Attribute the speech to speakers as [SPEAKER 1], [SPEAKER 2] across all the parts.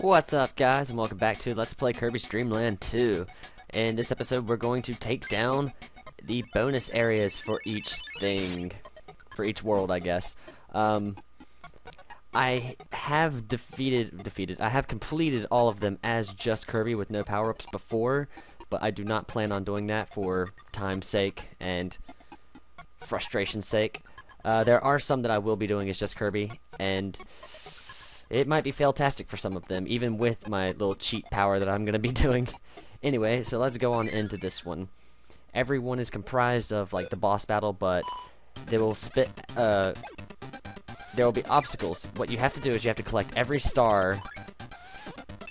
[SPEAKER 1] What's up, guys, and welcome back to Let's Play Kirby's Dream Land 2. In this episode, we're going to take down the bonus areas for each thing, for each world, I guess. I have I have completed all of them as just Kirby with no power-ups before, but I do not plan on doing that for time's sake and frustration's sake. There are some that I will be doing as just Kirby, and it might be fail-tastic for some of them, even with my little cheat power that I'm going to be doing. Anyway, so let's go on into this one. Everyone is comprised of, like, the boss battle, but they will there will be obstacles. What you have to do is you have to collect every star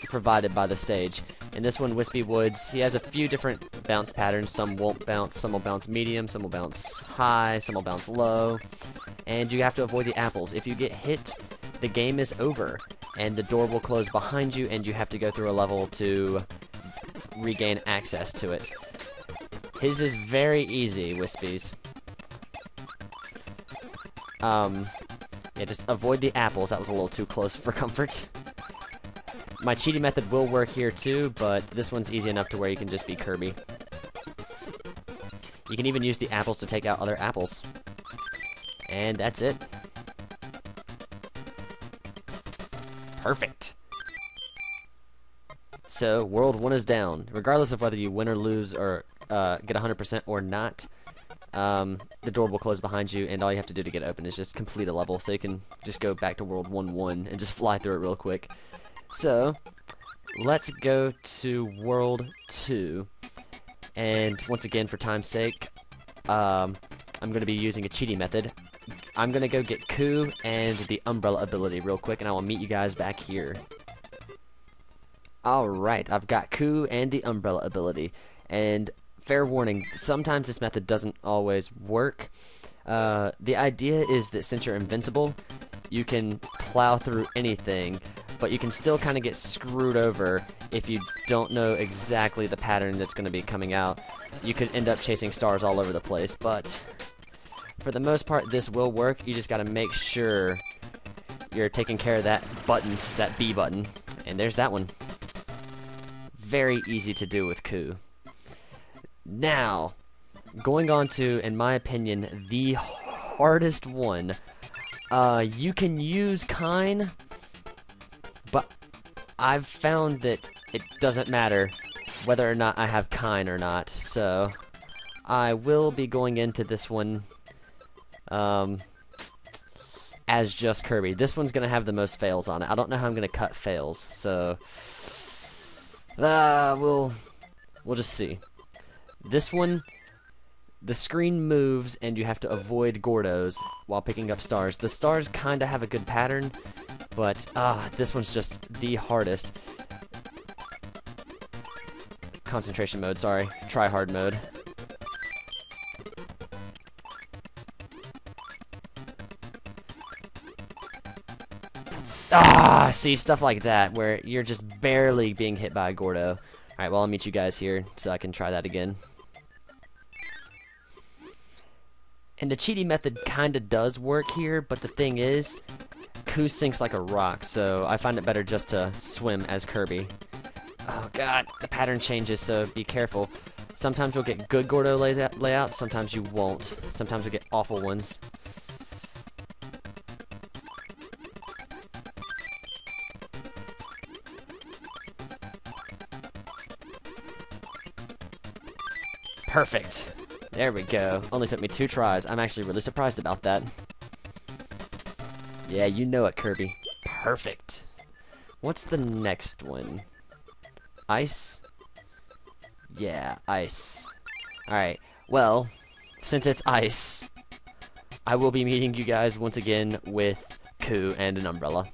[SPEAKER 1] provided by the stage. In this one, Whispy Woods, he has a few different bounce patterns. Some won't bounce, some will bounce medium, some will bounce high, some will bounce low. And you have to avoid the apples. If you get hit, the game is over, and the door will close behind you, and you have to go through a level to regain access to it. His is very easy, Whispy's. Yeah, just avoid the apples. That was a little too close for comfort. My cheating method will work here too, but this one's easy enough to where you can just be Kirby. You can even use the apples to take out other apples. And that's it. Perfect. So, World 1 is down. Regardless of whether you win or lose or get 100% or not, the door will close behind you, and all you have to do to get open is just complete a level. So you can just go back to World 1-1 and just fly through it real quick. So, let's go to World 2. And once again, for time's sake, I'm going to be using a cheating method. I'm going to go get Coup and the Umbrella ability real quick, and I will meet you guys back here. Alright, I've got Coup and the Umbrella ability. And fair warning, sometimes this method doesn't always work. The idea is that since you're invincible, you can plow through anything, but you can still kind of get screwed over if you don't know exactly the pattern that's going to be coming out. You could end up chasing stars all over the place, but for the most part, this will work. You just got to make sure you're taking care of that button, that B button. And there's that one. Very easy to do with Coup. Now, going on to, in my opinion, the hardest one. You can use Kine, but I've found that it doesn't matter whether or not I have Kine or not. So, I will be going into this one as just Kirby. This one's gonna have the most fails on it. I don't know how I'm gonna cut fails, so we'll just see. This one, the screen moves and you have to avoid Gordos while picking up stars. The stars kinda have a good pattern, but this one's just the hardest. Concentration mode, sorry. Try hard mode. See, stuff like that, where you're just barely being hit by a Gordo. Alright, well, I'll meet you guys here, so I can try that again. And the cheating method kinda does work here, but the thing is, Coup sinks like a rock, so I find it better just to swim as Kirby. Oh god, the pattern changes, so be careful. Sometimes you'll get good Gordo layouts, sometimes you won't. Sometimes you'll get awful ones. Perfect. There we go. Only took me 2 tries. I'm actually really surprised about that. Yeah, you know it, Kirby. Perfect. What's the next one? Ice? Yeah, ice. Alright, well, since it's ice, I will be meeting you guys once again with Coup and an umbrella.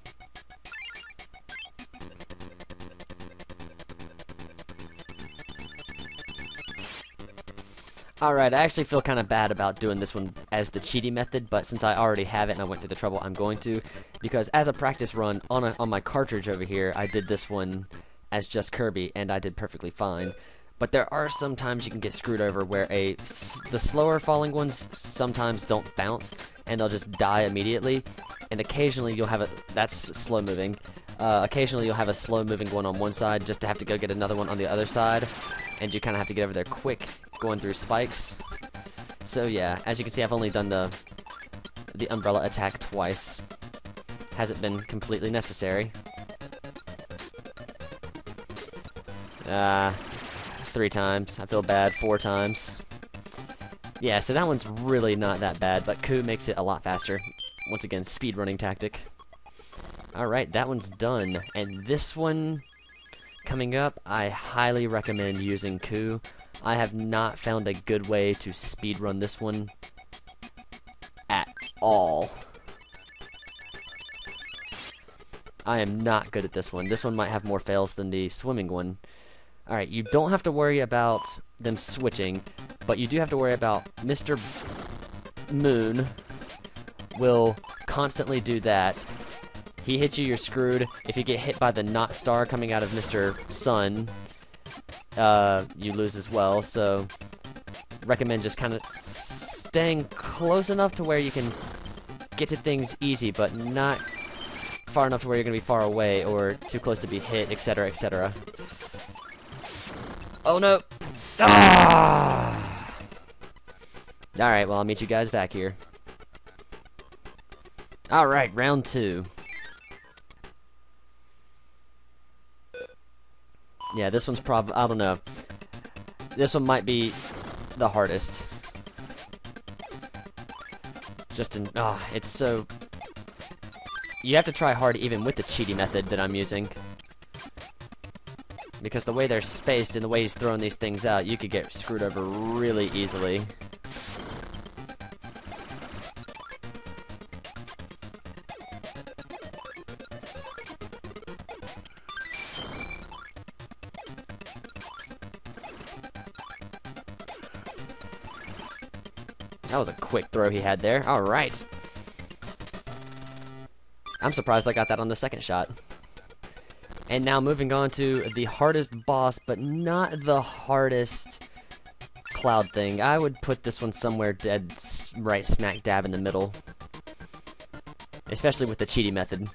[SPEAKER 1] Alright, I actually feel kind of bad about doing this one as the cheating method, but since I already have it and I went through the trouble, I'm going to. Because as a practice run, on my cartridge over here, I did this one as just Kirby, and I did perfectly fine. But there are some times you can get screwed over where the slower falling ones sometimes don't bounce, and they'll just die immediately. And occasionally you'll have that's slow moving. Occasionally you'll have a slow-moving one on one side just to have to go get another one on the other side, and you kind of have to get over there quick, going through spikes. So yeah, as you can see, I've only done the umbrella attack twice. Hasn't been completely necessary. 3 times. I feel bad. 4 times. Yeah, so that one's really not that bad, but Ku makes it a lot faster. Once again, speedrunning tactic. Alright, that one's done. And this one coming up, I highly recommend using Ku. I have not found a good way to speedrun this one at all. I am not good at this one. This one might have more fails than the swimming one. Alright, you don't have to worry about them switching, but you do have to worry about Mr. Moon will constantly do that. He hits you, you're screwed. If you get hit by the not star coming out of Mr. Sun, you lose as well. So, recommend just kind of staying close enough to where you can get to things easy, but not far enough to where you're going to be far away or too close to be hit, etc., etc. Oh no! Ah! Alright, well, I'll meet you guys back here. Alright, round 2. Yeah, this one's probably, I don't know. This one might be the hardest. Just in, it's so... You have to try hard even with the cheaty method that I'm using. Because the way they're spaced and the way he's throwing these things out, you could get screwed over really easily. That was a quick throw he had there. Alright. I'm surprised I got that on the second shot. And now moving on to the hardest boss, but not the hardest cloud thing. I would put this one somewhere dead right smack dab in the middle. Especially with the cheaty method.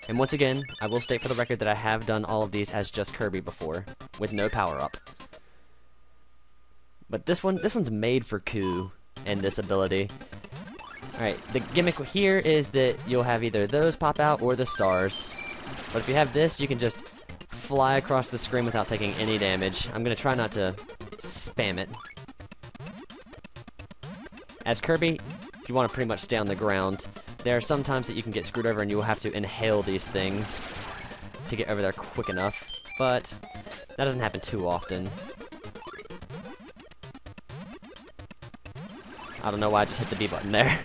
[SPEAKER 1] And once again, I will state for the record that I have done all of these as just Kirby before, with no power-up. But this one's made for Ku and this ability. Alright, the gimmick here is that you'll have either those pop out or the stars. But if you have this, you can just fly across the screen without taking any damage. I'm going to try not to spam it. As Kirby, if you want to pretty much stay on the ground, there are some times that you can get screwed over and you will have to inhale these things to get over there quick enough. But that doesn't happen too often. I don't know why I just hit the B button there.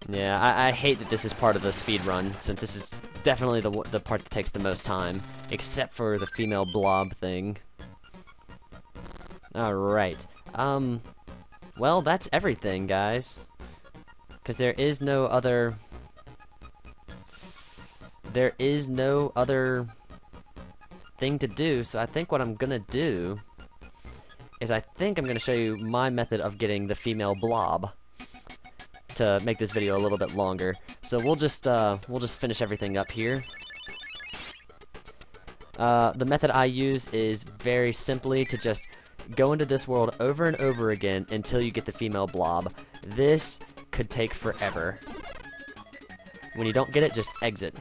[SPEAKER 1] Yeah, I hate that this is part of the speed run, since this is definitely the part that takes the most time, except for the female blob thing. Alright, well, that's everything, guys. Because there is no other thing to do, so I think what I'm gonna do is I think I'm gonna show you my method of getting the female blob to make this video a little bit longer. So we'll just finish everything up here. The method I use is very simply to just go into this world over and over again until you get the female blob. This could take forever. When you don't get it, just exit.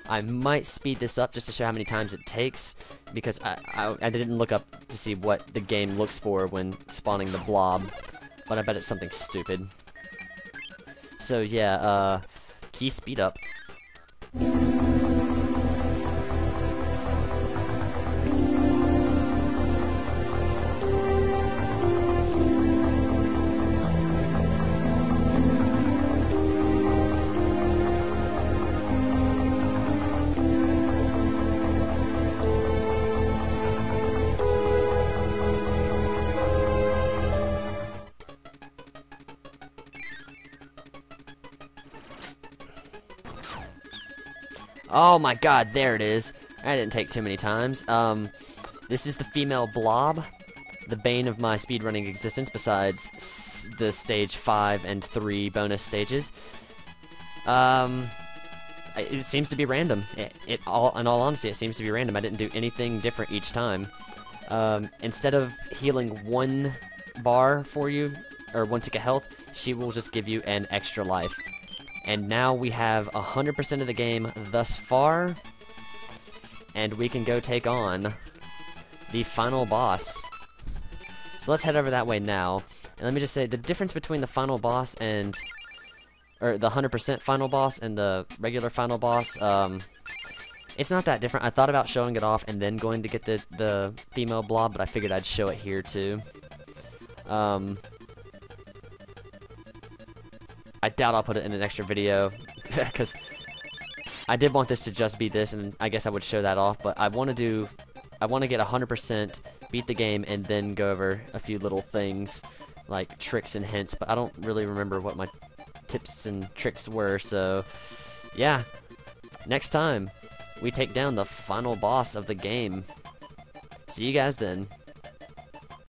[SPEAKER 1] I might speed this up just to show how many times it takes, because I didn't look up to see what the game looks for when spawning the blob, but I bet it's something stupid. So yeah, key speed up. Oh my god, there it is. That didn't take too many times. This is the female blob, the bane of my speedrunning existence, besides the stage 5 and 3 bonus stages. it seems to be random. In all honesty, it seems to be random. I didn't do anything different each time. Instead of healing 1 bar for you, or 1 tick of health, she will just give you an extra life. And now we have 100% of the game thus far, and we can go take on the final boss. So let's head over that way now. And let me just say, the difference between the final boss and... or the 100% final boss and the regular final boss, it's not that different. I thought about showing it off and then going to get the female blob, but I figured I'd show it here too. I doubt I'll put it in an extra video, because I did want this to just be this, and I guess I would show that off, but I want to get 100%, beat the game, and then go over a few little things, like tricks and hints, but I don't really remember what my tips and tricks were, so yeah. Next time, we take down the final boss of the game. See you guys then.